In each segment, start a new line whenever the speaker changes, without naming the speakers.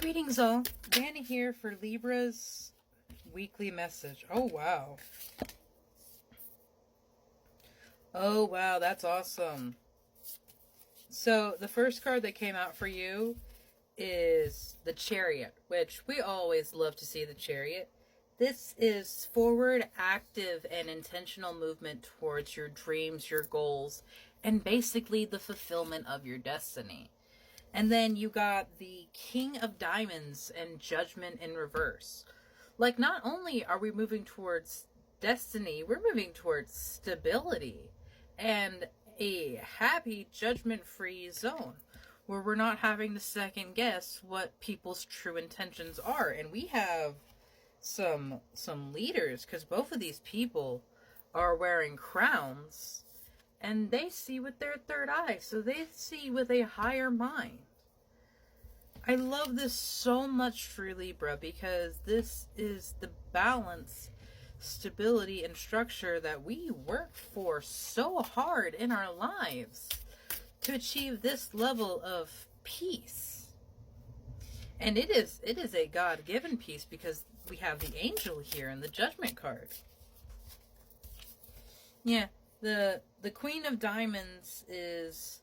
Greetings all, Danny here for Libra's weekly message. Oh wow. Oh wow, that's awesome. So the first card that came out for you is the Chariot, which we always love to see the Chariot. This is forward, active, and intentional movement towards your dreams, your goals, and basically the fulfillment of your destiny. And then you got the King of Diamonds and Judgment in reverse. Like, not only are we moving towards destiny, we're moving towards stability and a happy, judgment-free zone where we're not having to second guess what people's true intentions are. And we have some leaders, because both of these people are wearing crowns. And they see with their third eye. So they see with a higher mind. I love this so much for Libra because this is the balance, stability, and structure that we work for so hard in our lives to achieve this level of peace. And it is a God-given peace because we have the angel here in the Judgment card. Yeah. The Queen of Diamonds is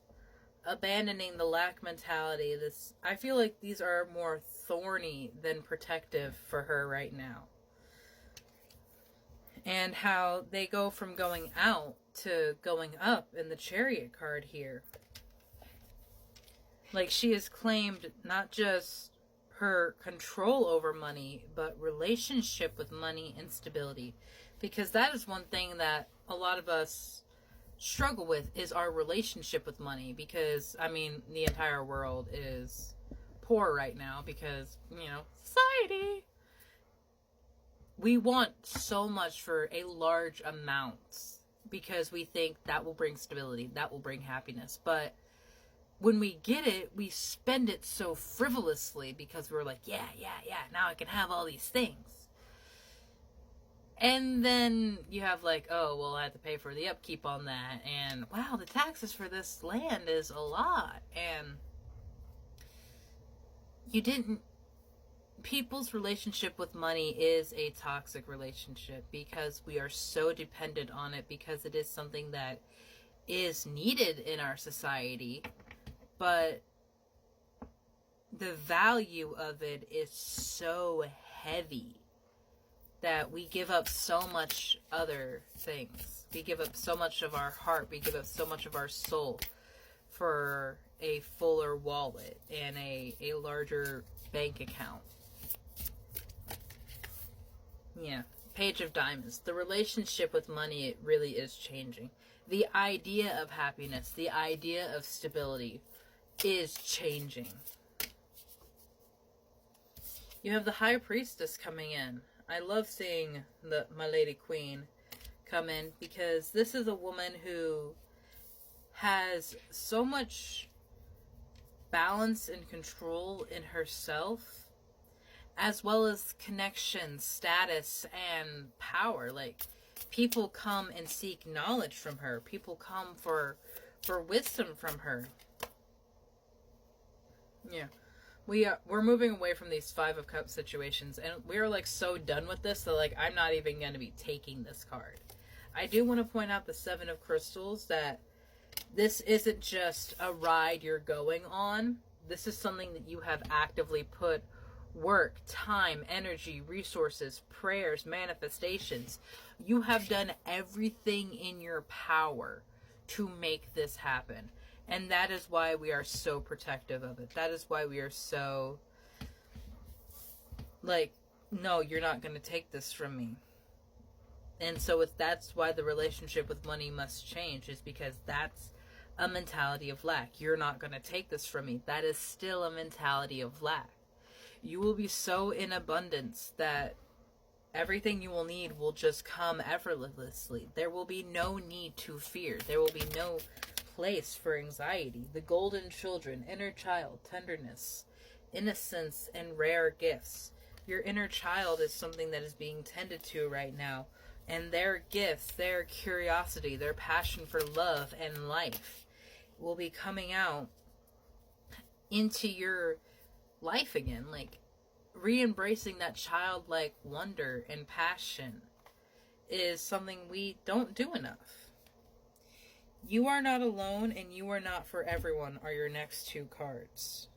abandoning the lack mentality. I feel like these are more thorny than protective for her right now. And how they go from going out to going up in the Chariot card here. Like, she has claimed not just her control over money, but relationship with money and stability. Because that is one thing that a lot of us struggle with, is our relationship with money. Because, I mean, the entire world is poor right now because, society. We want so much for a large amount because we think that will bring stability, that will bring happiness. But when we get it, we spend it so frivolously because we're like, yeah, now I can have all these things. And then you have like, oh, well, I have to pay for the upkeep on that. And wow, the taxes for this land is a lot. And people's relationship with money is a toxic relationship because we are so dependent on it, because it is something that is needed in our society. But the value of it is so heavy that we give up so much other things. We give up so much of our heart. We give up so much of our soul for a fuller wallet and a larger bank account. Yeah. Page of Diamonds. The relationship with money, it really is changing. The idea of happiness, the idea of stability is changing. You have the High Priestess coming in. I love seeing my Lady Queen come in because this is a woman who has so much balance and control in herself, as well as connection, status, and power. Like, people come and seek knowledge from her. People come for wisdom from her. Yeah. We're moving away from these Five of Cups situations, and we're like so done with this that like I'm not even going to be taking this card. I do want to point out the Seven of Crystals, that this isn't just a ride you're going on. This is something that you have actively put work, time, energy, resources, prayers, manifestations. You have done everything in your power to make this happen. And that is why we are so protective of it. That is why we are so like, no, you're not going to take this from me. And so that's why the relationship with money must change, is because that's a mentality of lack. You're not going to take this from me. That is still a mentality of lack. You will be so in abundance that everything you will need will just come effortlessly. There will be no need to fear. There will be no place for anxiety. The golden children, inner child, tenderness, innocence, and rare gifts. Your inner child is something that is being tended to right now. And their gifts, their curiosity, their passion for love and life will be coming out into your life again, like re-embracing that childlike wonder and passion is something we don't do enough. You are not alone and you are not for everyone are your next two cards.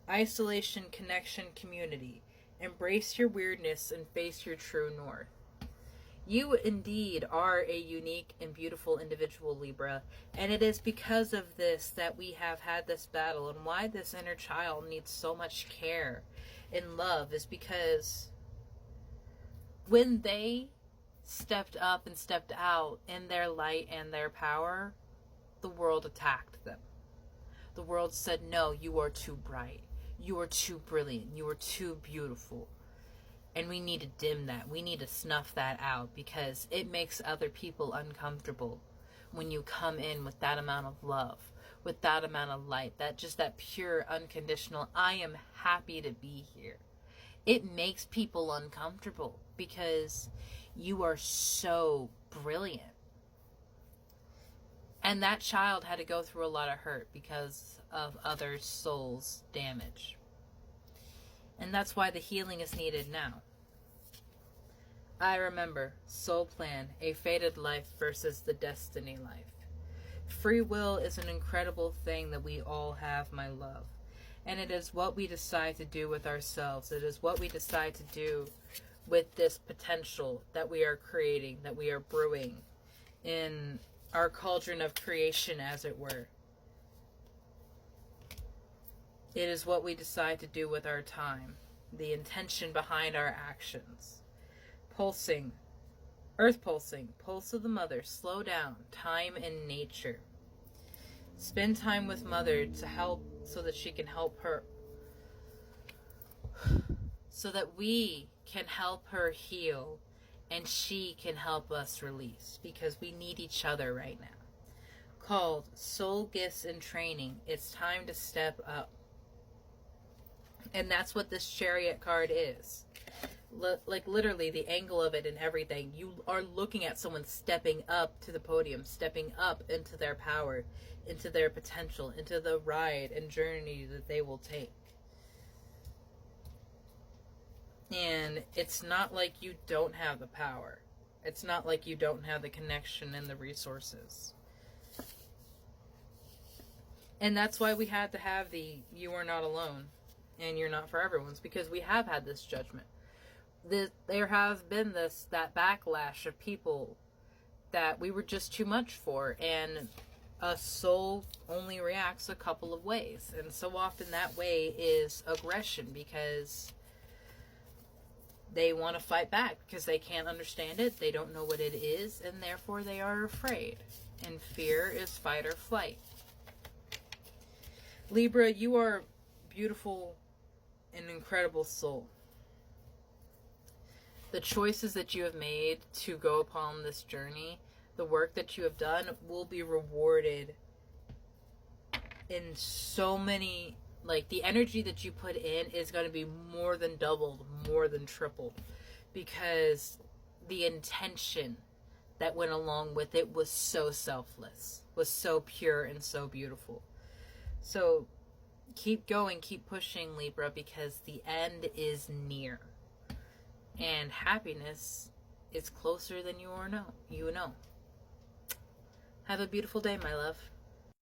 Isolation, connection, community. Embrace your weirdness and face your true north. You indeed are a unique and beautiful individual, Libra, and it is because of this that we have had this battle, and why this inner child needs so much care and love is because when they stepped up and stepped out in their light and their power, the world attacked them. The world said, no, you are too bright. You are too brilliant. You are too beautiful. And we need to dim that. We need to snuff that out because it makes other people uncomfortable when you come in with that amount of love, with that amount of light, that pure, unconditional, I am happy to be here. It makes people uncomfortable because you are so brilliant. And that child had to go through a lot of hurt because of other souls' damage. And that's why the healing is needed now. I remember Soul Plan, a fated life versus the destiny life. Free will is an incredible thing that we all have, my love. And it is what we decide to do with ourselves. It is what we decide to do with this potential that we are creating, that we are brewing in our cauldron of creation, as it were. It is what we decide to do with our time, the intention behind our actions. Pulsing, earth pulsing, pulse of the mother, slow down, time and nature. Spend time with mother to help, so that she can help her, so that we can help her heal and she can help us release, because we need each other right now. Called Soul Gifts and Training. It's time to step up. And that's what this Chariot card is. Like literally the angle of it and everything. You are looking at someone stepping up to the podium, stepping up into their power, into their potential, into the ride and journey that they will take. And it's not like you don't have the power. It's not like you don't have the connection and the resources. And that's why we had to have the you are not alone and you're not for everyone's, because we have had this judgment. There has been that backlash of people that we were just too much for, and a soul only reacts a couple of ways, and so often that way is aggression, because they want to fight back because they can't understand it, they don't know what it is, and therefore they are afraid, and fear is fight or flight. Libra, you are beautiful, an incredible soul. The choices that you have made to go upon this journey, the work that you have done, will be rewarded in so many, like the energy that you put in is going to be more than doubled, more than tripled, because the intention that went along with it was so selfless, was so pure and so beautiful. So keep going, keep pushing, Libra, because the end is near. And happiness is closer than you know. Have a beautiful day, my love.